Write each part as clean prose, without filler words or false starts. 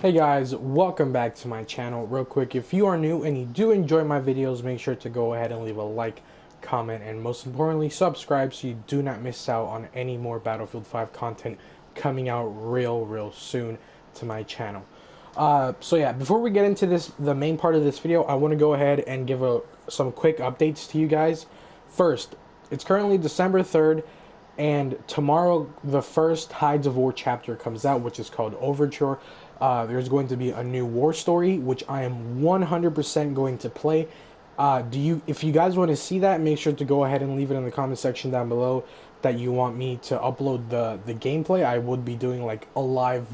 Hey guys, welcome back to my channel. Real quick, if you are new and you do enjoy my videos, make sure to go ahead and leave a like, comment, and most importantly, subscribe so you do not miss out on any more Battlefield 5 content coming out real soon to my channel. So yeah, before we get into the main part of this video, I want to go ahead and give some quick updates to you guys. First, it's currently December 3rd, and tomorrow the first Hides of War chapter comes out, which is called Overture. There's going to be a new war story, which I am 100% going to play. If you guys want to see that, make sure to go ahead and leave it in the comment section down below that you want me to upload the gameplay. I would be doing like a live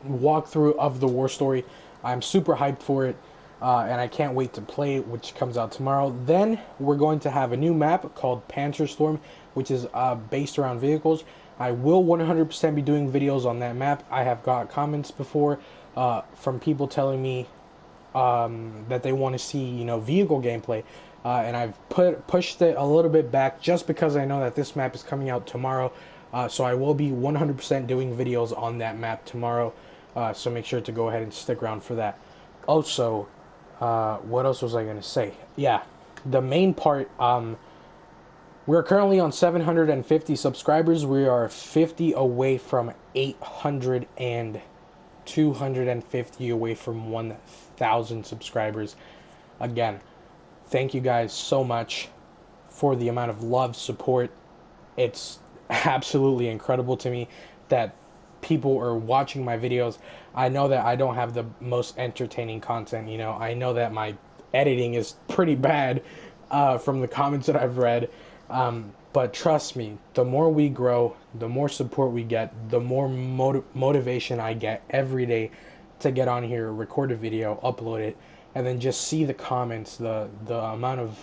walkthrough of the war story. I'm super hyped for it, and I can't wait to play it, which comes out tomorrow. Then we're going to have a new map called Panzer Storm, which is based around vehicles. I will 100% be doing videos on that map. I have got comments before from people telling me that they want to see, vehicle gameplay. And I've pushed it a little bit back just because I know that this map is coming out tomorrow. So I will be 100% doing videos on that map tomorrow. So make sure to go ahead and stick around for that. Also, what else was I going to say? Yeah, the main part, we're currently on 750 subscribers. We are 50 away from 800 and 250 away from 1,000 subscribers. Again, thank you guys so much for the amount of love, support. It's absolutely incredible to me that people are watching my videos. I know that I don't have the most entertaining content. I know that my editing is pretty bad from the comments that I've read. But trust me, the more we grow, the more support we get, the more motivation I get every day to get on here, record a video, upload it, and then just see the comments, the amount of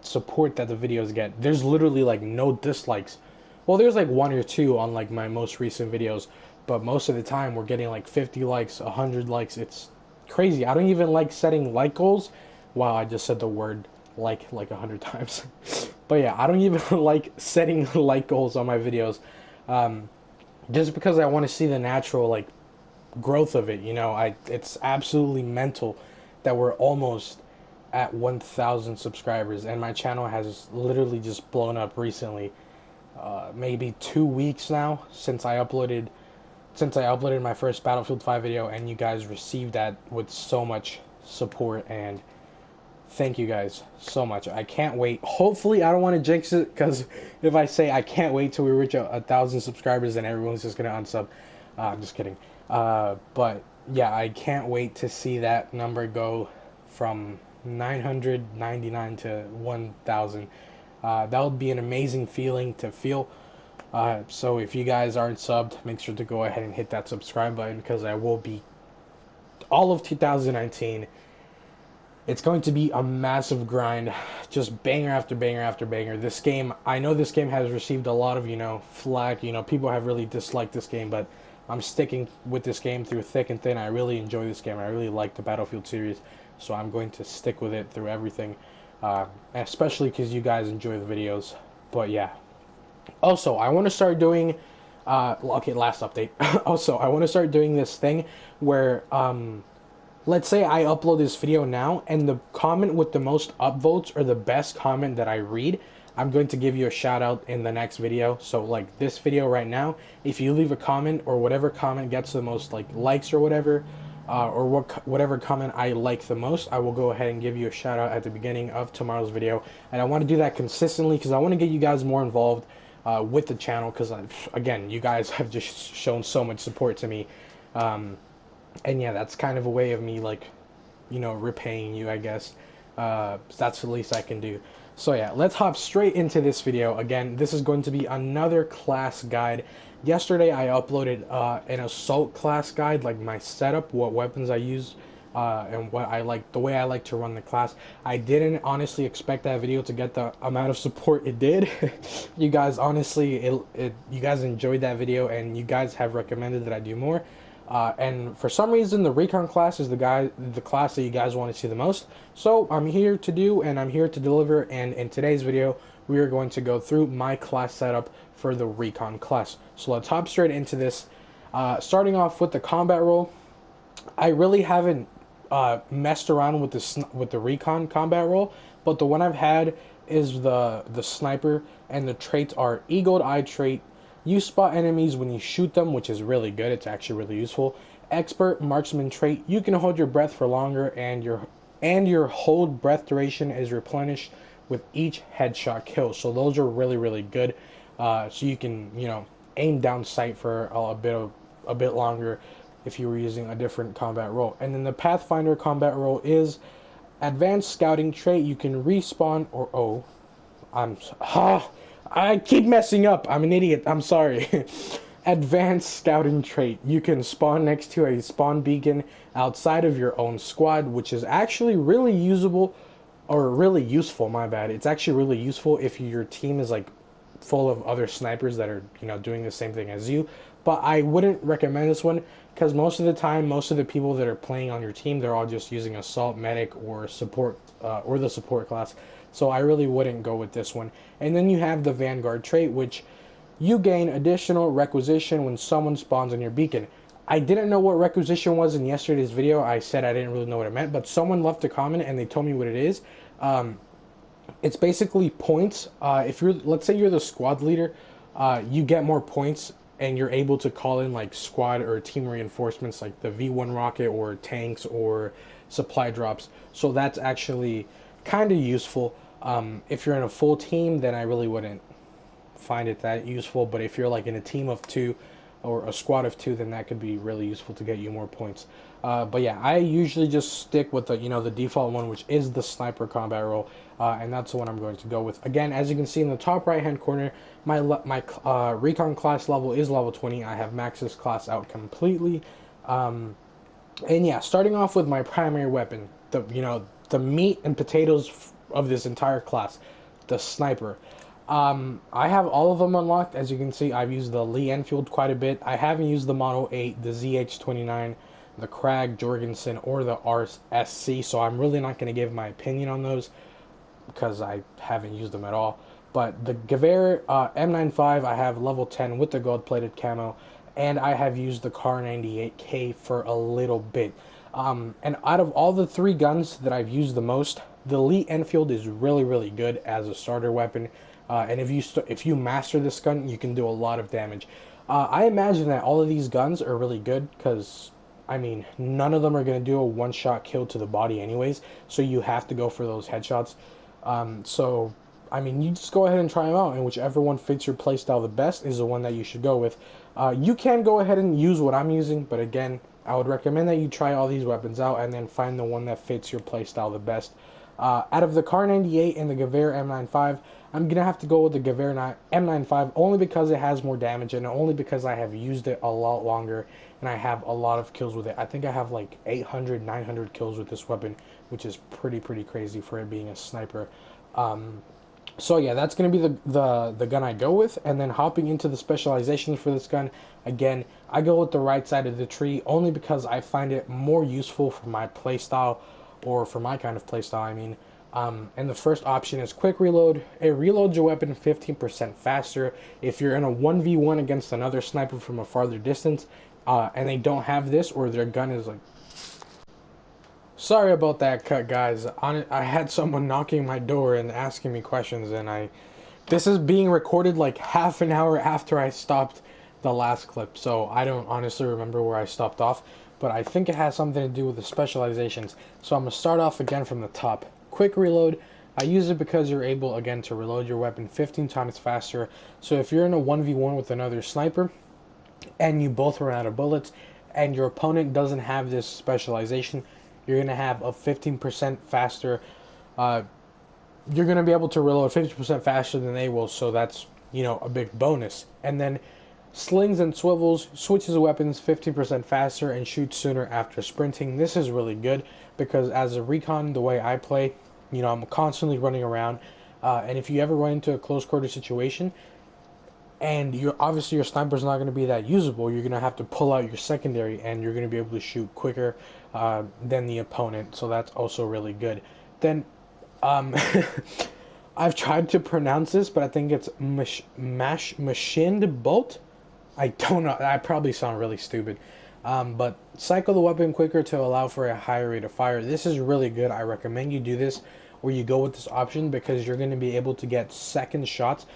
support that the videos get. There's literally like no dislikes. Well, there's like one or two on like my most recent videos, but most of the time we're getting like 50 likes, 100 likes. It's crazy. I don't even like setting like goals. Wow, I just said the word like 100 times. But yeah, I don't even like setting like goals on my videos, just because I want to see the natural like growth of it. It's absolutely mental that we're almost at 1,000 subscribers, and my channel has literally just blown up recently. Maybe 2 weeks now since I uploaded my first Battlefield 5 video, and you guys received that with so much support, and thank you guys so much. I can't wait. Hopefully, I don't want to jinx it, because if I say I can't wait till we reach 1,000 subscribers, then everyone's just gonna unsub. I'm just kidding. But yeah, I can't wait to see that number go from 999 to 1,000. That would be an amazing feeling to feel. So if you guys aren't subbed, make sure to go ahead and hit that subscribe button, because I will be all of 2019. It's going to be a massive grind, just banger after banger after banger. This game, I know this game has received a lot of, flack. People have really disliked this game, but I'm sticking with this game through thick and thin. I really enjoy this game. I really like the Battlefield series, so I'm going to stick with it through everything, especially because you guys enjoy the videos. But yeah. Also, I want to start doing, okay, last update. Also, I want to start doing this thing where, let's say I upload this video now, and the comment with the most upvotes, or the best comment that I read, I'm going to give you a shout out in the next video. So like this video right now, if you leave a comment, or whatever comment gets the most like likes or whatever, or whatever comment I like the most, I will go ahead and give you a shout out at the beginning of tomorrow's video. And I want to do that consistently, because I want to get you guys more involved with the channel, because again, you guys have just shown so much support to me. And yeah, that's kind of a way of me, like, repaying you, I guess. That's the least I can do. So yeah, let's hop straight into this video. Again, this is going to be another class guide. Yesterday, I uploaded an assault class guide, like my setup, what weapons I use, and the way I like to run the class. I didn't honestly expect that video to get the amount of support it did. You guys, honestly, you guys enjoyed that video, and you guys have recommended that I do more. And for some reason, the Recon class is the class that you guys want to see the most. So I'm here to do, and I'm here to deliver. And in today's video, we are going to go through my class setup for the Recon class. So let's hop straight into this. Starting off with the combat role, I really haven't messed around with the Recon combat role, but the one I've had is the sniper, and the traits are eagle eye trait. You spot enemies when you shoot them, which is really good. It's actually really useful. Expert marksman trait. You can hold your breath for longer, and your hold breath duration is replenished with each headshot kill. So those are really really good. So you can aim down sight for a bit longer if you were using a different combat role. And then the Pathfinder combat role is advanced scouting trait. You can respawn or I keep messing up. I'm an idiot. I'm sorry. Advanced scouting trait. You can spawn next to a spawn beacon outside of your own squad, which is actually really usable, or really useful, my bad. It's actually really useful if your team is like full of other snipers that are doing the same thing as you. But I wouldn't recommend this one because most of the time, most of the people that are playing on your team, they're all just using assault, medic, or support, or the support class. So I really wouldn't go with this one. And then you have the Vanguard trait, which you gain additional requisition when someone spawns on your beacon. I didn't know what requisition was in yesterday's video. I said I didn't really know what it meant, but someone left a comment and they told me what it is. It's basically points. If you're, let's say you're the squad leader, you get more points and you're able to call in like squad or team reinforcements like the V1 rocket or tanks or supply drops. So that's actually kind of useful. If you're in a full team, then I really wouldn't find it that useful. But if you're like in a team of two or a squad of two, then that could be really useful to get you more points. But yeah, I usually just stick with the default one, which is the sniper combat role, and that's the one I'm going to go with. Again, as you can see in the top right hand corner, my recon class level is level 20. I have maxed class out completely, and yeah, starting off with my primary weapon, the meat and potatoes of this entire class, the sniper. I have all of them unlocked. As you can see, I've used the Lee Enfield quite a bit. I haven't used the Model 8, the ZH-29, the Krag Jorgensen, or the RSC, so I'm really not going to give my opinion on those because I haven't used them at all. But the Gewehr M95, I have level 10 with the gold-plated camo, and I have used the Kar 98K for a little bit. And out of all the three guns that I've used the most, the Lee Enfield is really, really good as a starter weapon. And if you master this gun, you can do a lot of damage. I imagine that all of these guns are really good because, I mean, none of them are going to do a one-shot kill to the body anyways, so you have to go for those headshots. So, I mean, you just go ahead and try them out, and whichever one fits your playstyle the best is the one that you should go with. You can go ahead and use what I'm using, but again, I would recommend that you try all these weapons out and then find the one that fits your playstyle the best. Out of the Kar 98 and the Gewehr M95, I'm going to have to go with the Gewehr M95 only because it has more damage and only because I have used it a lot longer and I have a lot of kills with it. I think I have like 800, 900 kills with this weapon, which is pretty crazy for it being a sniper. So yeah, that's going to be the gun I go with. And then hopping into the specializations for this gun, again, I go with the right side of the tree only because I find it more useful for my playstyle, or for my kind of playstyle, I mean. And the first option is quick reload. It reloads your weapon 15% faster. If you're in a 1v1 against another sniper from a farther distance, and they don't have this, or their gun is like... Sorry about that cut, guys. I had someone knocking my door and asking me questions, and this is being recorded like half an hour after I stopped the last clip, so I don't honestly remember where I stopped off, but I think it has something to do with the specializations. So I'm going to start off again from the top. Quick reload. I use it because you're able, again, to reload your weapon 15 times faster. So if you're in a 1v1 with another sniper, and you both run out of bullets, and your opponent doesn't have this specialization, you're going to have a 15% faster, you're going to be able to reload 50% faster than they will, so that's, a big bonus. And then slings and swivels, switches weapons 50% faster and shoots sooner after sprinting. This is really good because as a recon, the way I play, I'm constantly running around, and if you ever run into a close quarter situation and obviously your sniper's not going to be that usable, you're going to have to pull out your secondary and you're going to be able to shoot quicker than the opponent, so that's also really good. Then I've tried to pronounce this, but I think it's machined bolt. I don't know. I probably sound really stupid. But cycle the weapon quicker to allow for a higher rate of fire. This is really good. I recommend you do this, or you go with this option, because you're going to be able to get second shots.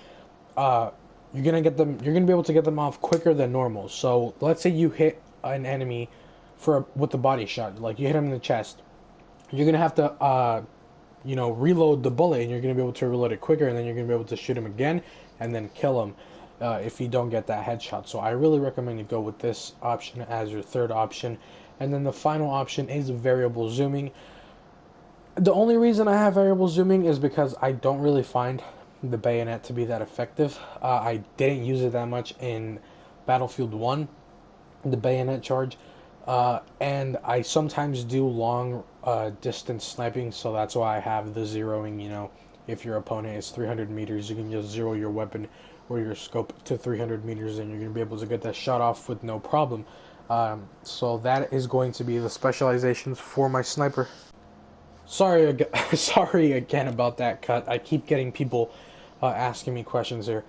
Uh, you're gonna get them. You're gonna be able to get them off quicker than normal. So let's say you hit an enemy with the body shot, like you hit him in the chest. You're gonna have to reload the bullet, and you're going to be able to reload it quicker, and then you're going to be able to shoot him again and then kill him if you don't get that headshot. So I really recommend you go with this option as your third option. And then the final option is variable zooming. The only reason I have variable zooming is because I don't really find the bayonet to be that effective. I didn't use it that much in Battlefield 1, the bayonet charge. And I sometimes do long distance sniping, so that's why I have the zeroing. If your opponent is 300 meters, you can just zero your weapon or your scope to 300 meters, and you're going to be able to get that shot off with no problem. So that is going to be the specializations for my sniper. Sorry, sorry again about that cut. I keep getting people asking me questions here.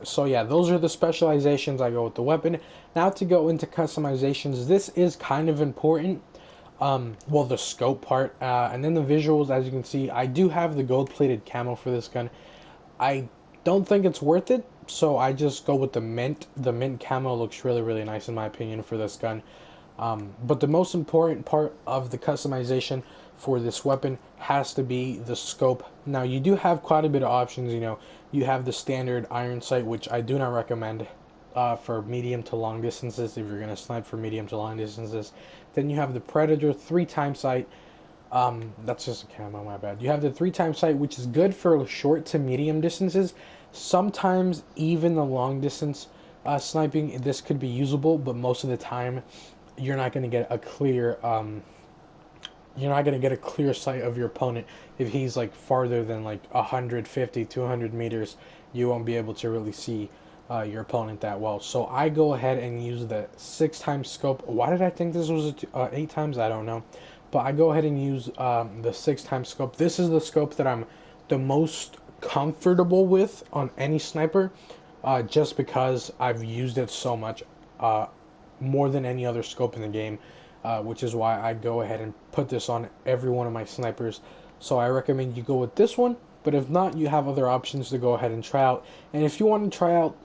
So yeah, those are the specializations. I go with the weapon. Now to go into customizations, this is kind of important. Well, the scope part, and then the visuals. As you can see, I do have the gold-plated camo for this gun. I don't think it's worth it, so I just go with the mint. The mint camo looks really, really nice in my opinion for this gun. But the most important part of the customization for this weapon has to be the scope. Now, you do have quite a bit of options. You have the standard iron sight, which I do not recommend for medium to long distances if you're going to snipe for medium to long distances. Then you have the Predator 3-time sight. That's just a camo, my bad. You have the 3-time sight, which is good for short to medium distances. Sometimes even the long distance sniping, this could be usable, but most of the time you're not going to get a clear sight of your opponent. If he's like farther than like 150 200 meters, you won't be able to really see your opponent that well. So I go ahead and use the 6-time scope. Why did I think this was 8 times? I don't know, but I go ahead and use the 6-time scope. This is the scope that I'm the most comfortable with on any sniper, just because I've used it so much, more than any other scope in the game, which is why I go ahead and put this on every one of my snipers. So I recommend you go with this one, but if not, you have other options to go ahead and try out. And if you want to try out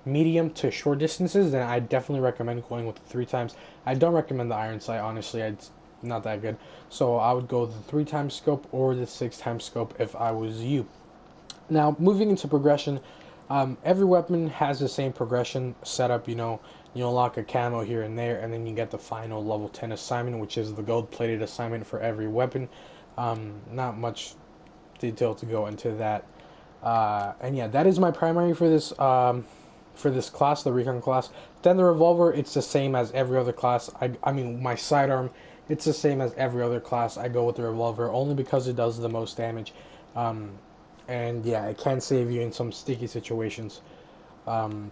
medium to short distances, then I definitely recommend going with the 3 times. I don't recommend the iron sight, honestly. It's not that good. So I would go with the 3-time scope or the 6-time scope if I was you. Now, moving into progression, every weapon has the same progression setup. You unlock a camo here and there, and then you get the final level 10 assignment, which is the gold-plated assignment for every weapon. Not much detail to go into that. And yeah, that is my primary for this class, the Recon class. Then the revolver, it's the same as every other class. I mean, my sidearm, it's the same as every other class. I go with the revolver only because it does the most damage. And yeah, it can save you in some sticky situations.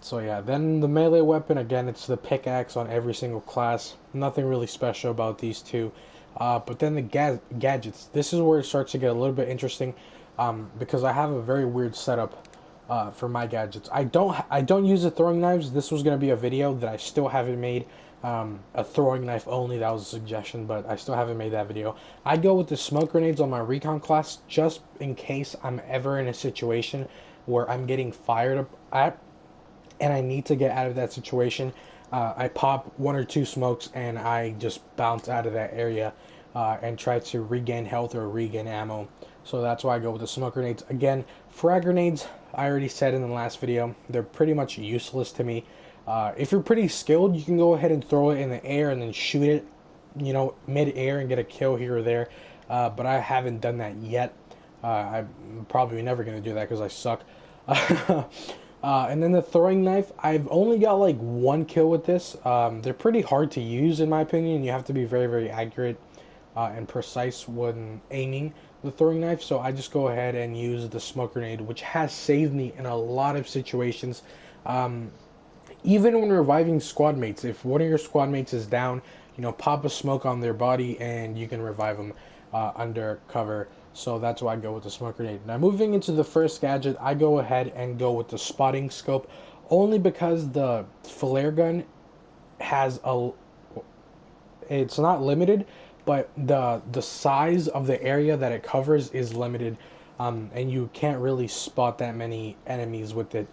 So yeah, then the melee weapon, again, it's the pickaxe on every single class. Nothing really special about these two. But then the gadgets, this is where it starts to get a little bit interesting, because I have a very weird setup for my gadgets. I don't use the throwing knives. This was going to be a video that I still haven't made. A throwing knife only, that was a suggestion, but I still haven't made that video. I go with the smoke grenades on my Recon class just in case I'm ever in a situation where I'm getting fired up at and I need to get out of that situation. I pop 1 or 2 smokes and I just bounce out of that area and try to regain health or regain ammo. So that's why I go with the smoke grenades. Again, frag grenades, I already said in the last video, they're pretty much useless to me. If you're pretty skilled, you can go ahead and throw it in the air and then shoot it, mid-air and get a kill here or there. But I haven't done that yet. I'm probably never going to do that because I suck. And then the throwing knife, I've only got like 1 kill with this. They're pretty hard to use in my opinion. You have to be very, very accurate and precise when aiming the throwing knife. So I just go ahead and use the smoke grenade, which has saved me in a lot of situations. Even when reviving squad mates, if one of your squad mates is down, pop a smoke on their body and you can revive them under cover. So that's why I go with the smoke grenade. Now moving into the first gadget, I go ahead and go with the spotting scope only because the flare gun has a, it's not limited, but the size of the area that it covers is limited, and you can't really spot that many enemies with it.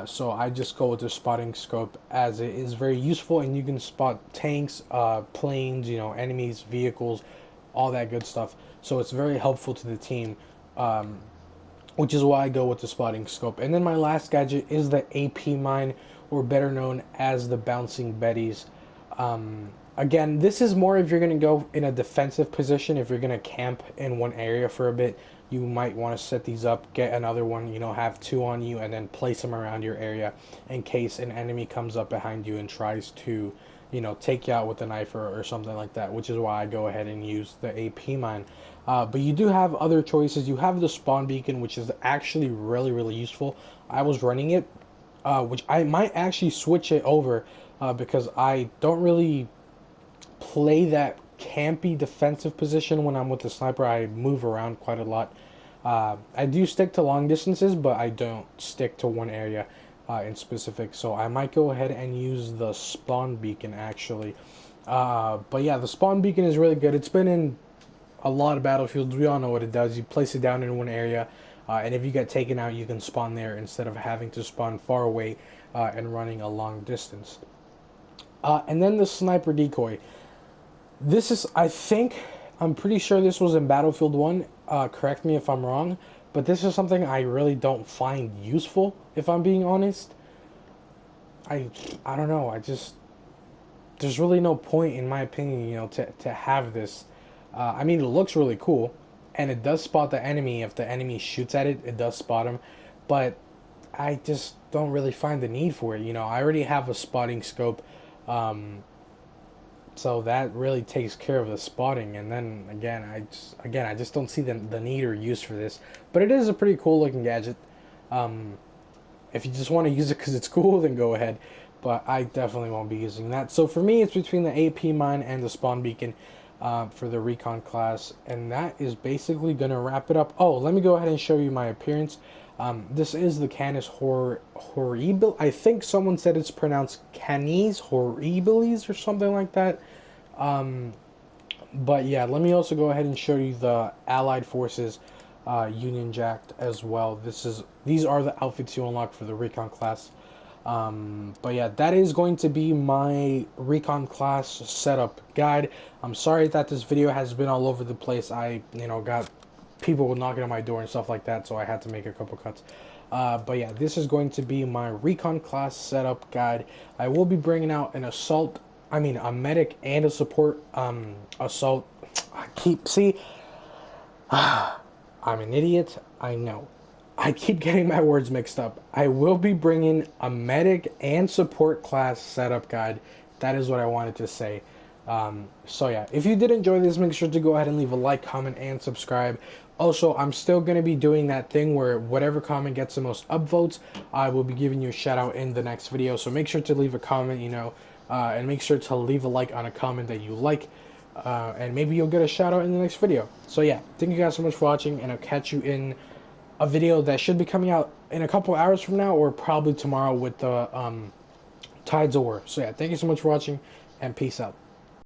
So I just go with the spotting scope as it is very useful, and you can spot tanks, planes, enemies, vehicles, all that good stuff. So it's very helpful to the team, which is why I go with the spotting scope. And then my last gadget is the AP mine, or better known as the bouncing betties. Again, this is more if you're going to go in a defensive position. If you're going to camp in one area for a bit, you might want to set these up, get another one, have two on you, and then place them around your area in case an enemy comes up behind you and tries to, take you out with a knife or something like that, which is why I go ahead and use the AP mine. But you do have other choices. You have the spawn beacon, which is actually really, really useful. I was running it, which I might actually switch it over because I don't really play that campy defensive position when I'm with the sniper. I move around quite a lot. I do stick to long distances, but I don't stick to one area in specific. So I might go ahead and use the spawn beacon actually. But yeah, the spawn beacon is really good. It's been in a lot of battlefields. We all know what it does. You place it down in one area, and if you get taken out, you can spawn there instead of having to spawn far away and running a long distance. And then the sniper decoy. This is, I'm pretty sure this was in Battlefield 1. Correct me if I'm wrong, but this is something I really don't find useful, if I'm being honest. I don't know. There's really no point, in my opinion, to have this. I mean, it looks really cool, and it does spot the enemy. If the enemy shoots at it, it does spot him, but I just don't really find the need for it. I already have a spotting scope. So that really takes care of the spotting, and then I just don't see the need or use for this. But it is a pretty cool looking gadget. If you just want to use it because it's cool, then go ahead. But I definitely won't be using that. So for me, it's between the AP mine and the spawn beacon for the Recon class, and that is basically gonna wrap it up. Oh, let me go ahead and show you my appearance. This is the Canis Horribilis. I think someone said it's pronounced Canis Horribilis or something like that. But yeah, let me also go ahead and show you the Allied Forces Union Jacked as well. These are the outfits you unlock for the Recon class. But yeah, that is going to be my Recon class setup guide. I'm sorry that this video has been all over the place. I got people knocking on my door and stuff like that, so I had to make a couple cuts. But yeah, this is going to be my Recon class setup guide. I will be bringing out a medic and a support assault. I'm an idiot, I know. I keep getting my words mixed up. I will be bringing a medic and support class setup guide. That is what I wanted to say. So yeah, if you did enjoy this, make sure to go ahead and leave a like, comment, and subscribe. Also, I'm still going to be doing that thing where whatever comment gets the most upvotes, I will be giving you a shout out in the next video. So make sure to leave a comment, and make sure to leave a like on a comment that you like. And maybe you'll get a shout out in the next video. So yeah, thank you guys so much for watching, and I'll catch you in a video that should be coming out in a couple hours from now, or probably tomorrow with the Tides of War. So yeah, thank you so much for watching, and peace out.